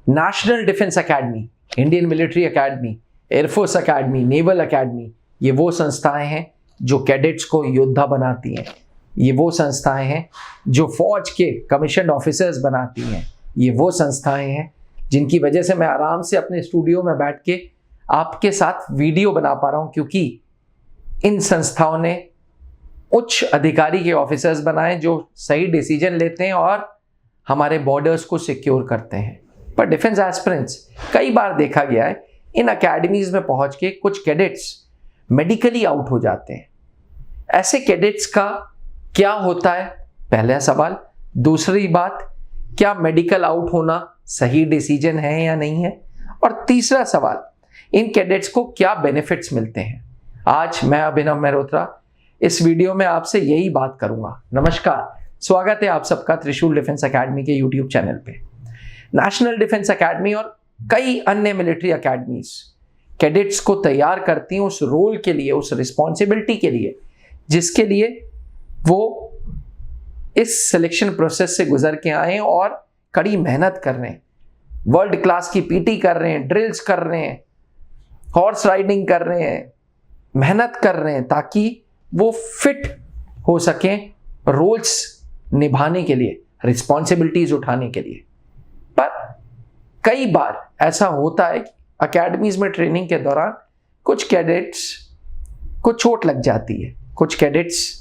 National defence academy, Indian military academy, air force academy, naval academy, ये वो संस्थाएं हैं जो कैडेट्स को योद्धा बनाती हैं। ये वो संस्थाएं हैं जो फौज के कमीशन ऑफिसर्स बनाती हैं। ये वो संस्थाएं हैं जिनकी वजह से मैं आराम से अपने स्टूडियो में बैठ के आपके साथ वीडियो बना पा रहा हूं, क्योंकि इन संस्थाओं ने उच्च अधिकारी के ऑफिसर्स बनाए जो सही डिसीजन लेते हैं और हमारे बॉर्डर्स को सिक्योर करते हैं। पर डिफेंस एस्पिरेंट्स, कई बार देखा गया है इन अकेडमीज में पहुंच के कुछ कैडेट्स मेडिकली आउट हो जाते हैं। ऐसे कैडेट्स का क्या होता है, पहला सवाल। दूसरी बात, क्या मेडिकल आउट होना सही डिसीजन है या नहीं है? और तीसरा सवाल, इन कैडेट्स को क्या बेनिफिट्स मिलते हैं? आज मैं अभिनव मेहरोत्रा इस वीडियो में आपसे यही बात करूंगा। नमस्कार, स्वागत है आप सबका त्रिशूल डिफेंस एकेडमी के यूट्यूब चैनल पे। नेशनल डिफेंस एकेडमी और कई अन्य मिलिट्री एकेडमीज कैडेट्स को तैयार करती हैं उस रोल के लिए, उस रिस्पॉन्सिबिलिटी के लिए जिसके लिए वो इस सिलेक्शन प्रोसेस से गुजर के आए और कड़ी मेहनत कर रहे हैं, वर्ल्ड क्लास की पीटी कर रहे हैं, ड्रिल्स कर रहे हैं, हॉर्स राइडिंग कर रहे हैं, मेहनत कर रहे हैं ताकि वो फिट हो सकें रोल्स निभाने के लिए, रिस्पॉन्सिबिलिटीज उठाने के लिए। पर कई बार ऐसा होता है कि अकेडमीज में ट्रेनिंग के दौरान कुछ कैडेट्स को चोट लग जाती है, कुछ कैडेट्स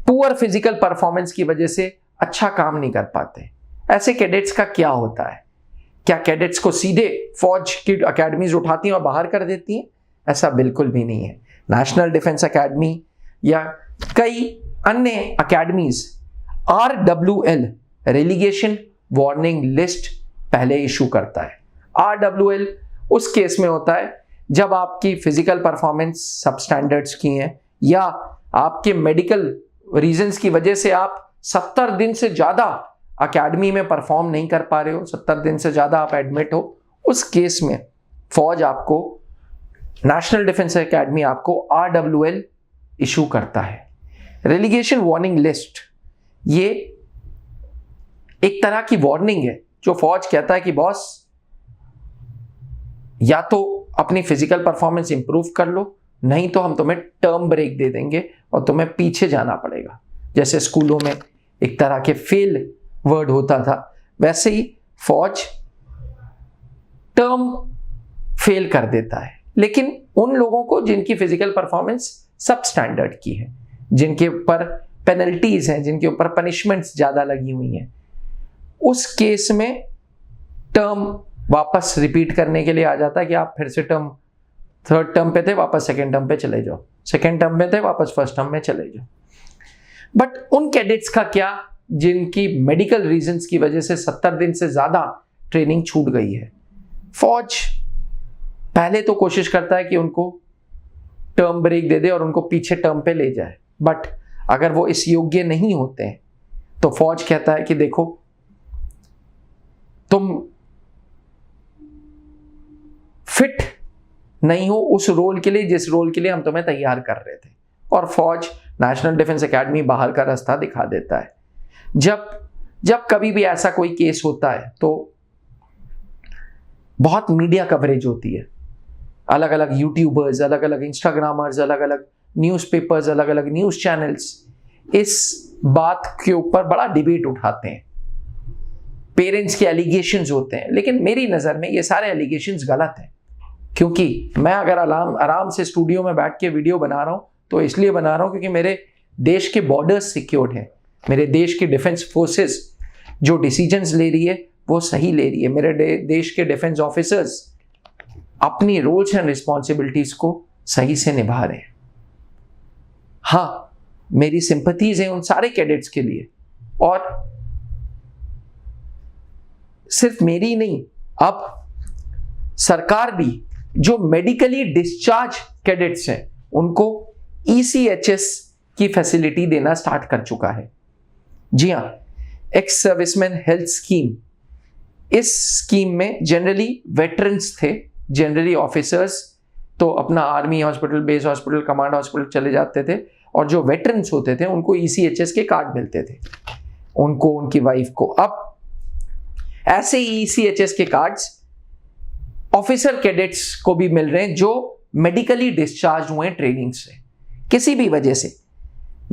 पुअर फिजिकल परफॉर्मेंस की वजह से अच्छा काम नहीं कर पाते। ऐसे कैडेट्स का क्या होता है? क्या कैडेट्स को सीधे फौज की अकेडमीज उठाती हैं और बाहर कर देती हैं? ऐसा बिल्कुल भी नहीं है। नेशनल डिफेंस एकेडमी या कई अन्य academies RWL relegation warning list पहले इशू करता है। RWL उस केस में होता है जब आपकी फिजिकल परफॉर्मेंस सब स्टैंडर्ड्स की है या आपके मेडिकल रीजंस की वजह से आप 70 दिन से ज्यादा अकेडमी में परफॉर्म नहीं कर पा रहे हो, 70 दिन से ज्यादा आप एडमिट हो। उस केस में फौज आपको, नेशनल डिफेंस एकेडमी आपको RWL इशू करता है। रेलीगेशन वार्निंग लिस्ट ये एक तरह की वार्निंग है जो फौज कहता है कि बॉस, या तो अपनी फिजिकल परफॉर्मेंस इंप्रूव कर लो, नहीं तो हम तुम्हें टर्म ब्रेक दे देंगे और तुम्हें पीछे जाना पड़ेगा। जैसे स्कूलों में एक तरह के फेल वर्ड होता था, वैसे ही फौज टर्म फेल कर देता है। लेकिन उन लोगों को जिनकी फिजिकल परफॉर्मेंस सब स्टैंडर्ड की है, जिनके ऊपर पेनल्टीज हैं, जिनके ऊपर पनिशमेंट्स ज्यादा लगी हुई हैं, उस केस में टर्म वापस रिपीट करने के लिए आ जाता है कि आप फिर से टर्म, थर्ड टर्म पे थे वापस सेकेंड टर्म पे चले जाओ, सेकेंड टर्म में थे वापस फर्स्ट टर्म में चले जाओ। बट उन कैडेट्स का क्या जिनकी मेडिकल रीजंस की वजह से 70 दिन से ज्यादा ट्रेनिंग छूट गई है? फौज पहले तो कोशिश करता है कि उनको टर्म ब्रेक दे दे और उनको पीछे टर्म पे ले जाए। बट अगर वो इस योग्य नहीं होते हैं तो फौज कहता है कि देखो, तुम फिट नहीं हो उस रोल के लिए जिस रोल के लिए हम तुम्हें तैयार कर रहे थे, और फौज नेशनल डिफेंस एकेडमी बाहर का रास्ता दिखा देता है। जब कभी भी ऐसा कोई केस होता है तो बहुत मीडिया कवरेज होती है, अलग अलग यूट्यूबर्स, अलग अलग इंस्टाग्रामर्स, अलग अलग न्यूज़पेपर्स, अलग अलग न्यूज चैनल्स इस बात के ऊपर बड़ा डिबेट उठाते हैं। पेरेंट्स के एलिगेशंस होते हैं, लेकिन मेरी नजर में ये सारे एलिगेशंस गलत हैं, क्योंकि मैं अगर आराम से स्टूडियो में बैठ के वीडियो बना रहा हूं तो इसलिए बना रहा हूं क्योंकि मेरे देश के बॉर्डर्स सिक्योर्ड हैं, मेरे देश की डिफेंस फोर्सेस जो डिसीजंस ले रही है वो सही ले रही है, मेरे देश के डिफेंस ऑफिसर्स अपनी रोल्स एंड रिस्पॉन्सिबिलिटीज को सही से निभा रहे हैं। हाँ, मेरी सिंपैथीज हैं उन सारे कैडेट्स के लिए, और सिर्फ मेरी नहीं, अब सरकार भी जो मेडिकली डिस्चार्ज कैडेट्स हैं उनको ECHS की फैसिलिटी देना स्टार्ट कर चुका है। जी हाँ, एक्स सर्विसमैन हेल्थ स्कीम, इस स्कीम में जनरली वेटरन्स थे, जनरली ऑफिसर्स तो अपना army hospital, base hospital, command hospital चले जाते थे, और जो वेटरन्स होते थे उनको ECHS के कार्ड मिलते थे, उनको, उनकी वाइफ को। अब ऐसे ही ECHS के कार्ड्स ऑफिसर कैडेट्स को भी मिल रहे हैं जो मेडिकली डिस्चार्ज हुए हैं ट्रेनिंग से, किसी भी वजह से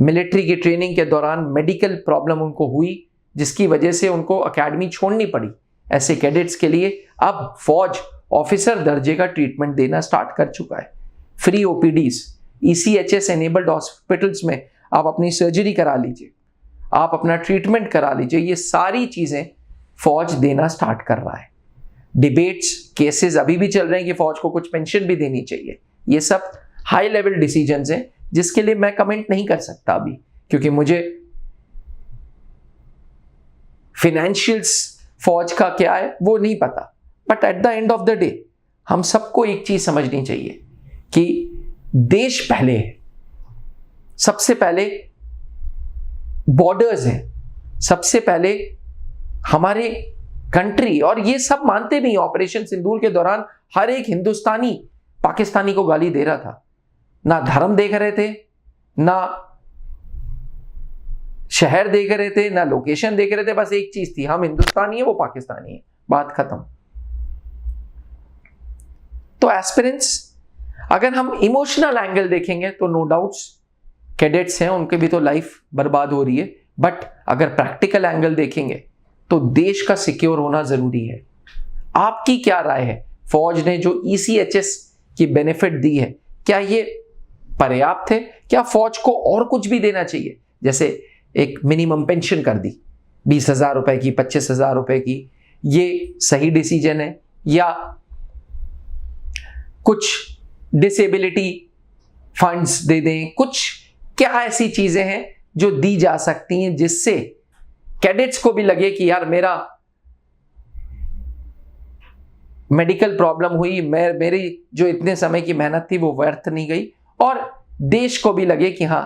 मिलिट्री की ट्रेनिंग के दौरान मेडिकल प्रॉब्लम उनको हुई जिसकी वजह से उनको एकेडमी छोड़नी पड़ी। ऐसे कैडेट्स के लिए अब फौज ऑफिसर दर्जे का ट्रीटमेंट देना स्टार्ट कर चुका है। Free OPDs, ECHS enabled hospitals में आप अपनी सर्जरी करा लीजिए, आप अपना ट्रीटमेंट करा लीजिए, ये सारी चीजें फौज देना स्टार्ट कर रहा है। डिबेट्स, केसेस अभी भी चल रहे हैं कि फौज को कुछ पेंशन भी देनी चाहिए। ये सब हाई लेवल डिसीजंस हैं जिसके लिए मैं कमेंट नहीं कर सकता अभी, क्योंकि मुझे फाइनेंशियल्स फौज का क्या है वो नहीं पता। But at the end of the day हम सबको एक चीज समझनी चाहिए कि देश पहले है, सबसे पहले बॉर्डर्स हैं, सबसे पहले हमारे कंट्री। और ये सब मानते भी, ऑपरेशन सिंदूर के दौरान हर एक हिंदुस्तानी पाकिस्तानी को गाली दे रहा था। ना धर्म देख रहे थे, ना शहर देख रहे थे, ना लोकेशन देख रहे थे, बस एक चीज थी, हम हिंदुस्तानी है वो पाकिस्तानी है, बात खत्म। तो एस्पिरेंट्स, अगर हम इमोशनल एंगल देखेंगे तो नो डाउट्स कैडेट्स हैं उनके भी तो लाइफ बर्बाद हो रही है, बट अगर प्रैक्टिकल एंगल देखेंगे तो देश का सिक्योर होना जरूरी है। आपकी क्या राय है? फौज ने जो ECHS की बेनिफिट दी है, क्या ये पर्याप्त है? क्या फौज को और कुछ भी देना चाहिए? जैसे एक मिनिमम पेंशन कर दी 20,000 रुपए की, 25,000 रुपए की, ये सही डिसीजन है? या कुछ डिसेबिलिटी फंड्स दे दें? कुछ क्या ऐसी चीजें हैं जो दी जा सकती हैं जिससे कैडेट्स को भी लगे कि यार मेरा मेडिकल प्रॉब्लम हुई, मेरी जो इतने समय की मेहनत थी वो व्यर्थ नहीं गई, और देश को भी लगे कि हां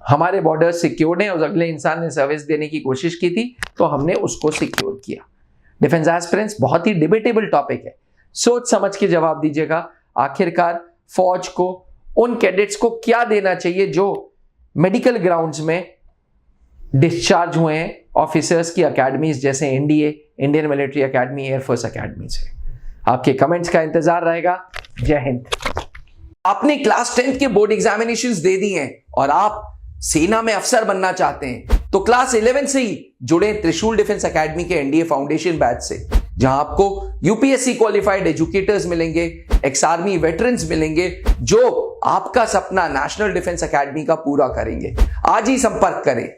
हमारे बॉर्डर सिक्योर्ड हैं, और अगले इंसान ने सर्विस देने की कोशिश की थी तो हमने उसको सिक्योर किया। डिफेंस एस्पिरेंट्स बहुत ही डिबेटेबल टॉपिक है, सोच समझ के जवाब दीजिएगा। आखिरकार फौज को उन कैडेट्स को क्या देना चाहिए जो मेडिकल ग्राउंड्स में डिस्चार्ज हुए हैं ऑफिसर्स की अकेडमीज जैसे NDA, Indian military academy, air force academy से? आपके कमेंट्स का इंतजार रहेगा। जय हिंद। आपने क्लास 10th के बोर्ड एग्जामिनेशंस दे दी हैं और आप सेना में अफसर बनना चाहते हैं तो क्लास 11 से ही जुड़े त्रिशूल डिफेंस एकेडमी के NDA फाउंडेशन बैच से, जहां आपको UPSC क्वालिफाइड एजुकेटर्स मिलेंगे, एक्स आर्मी वेटरन्स मिलेंगे जो आपका सपना नेशनल डिफेंस एकेडमी का पूरा करेंगे। आज ही संपर्क करें।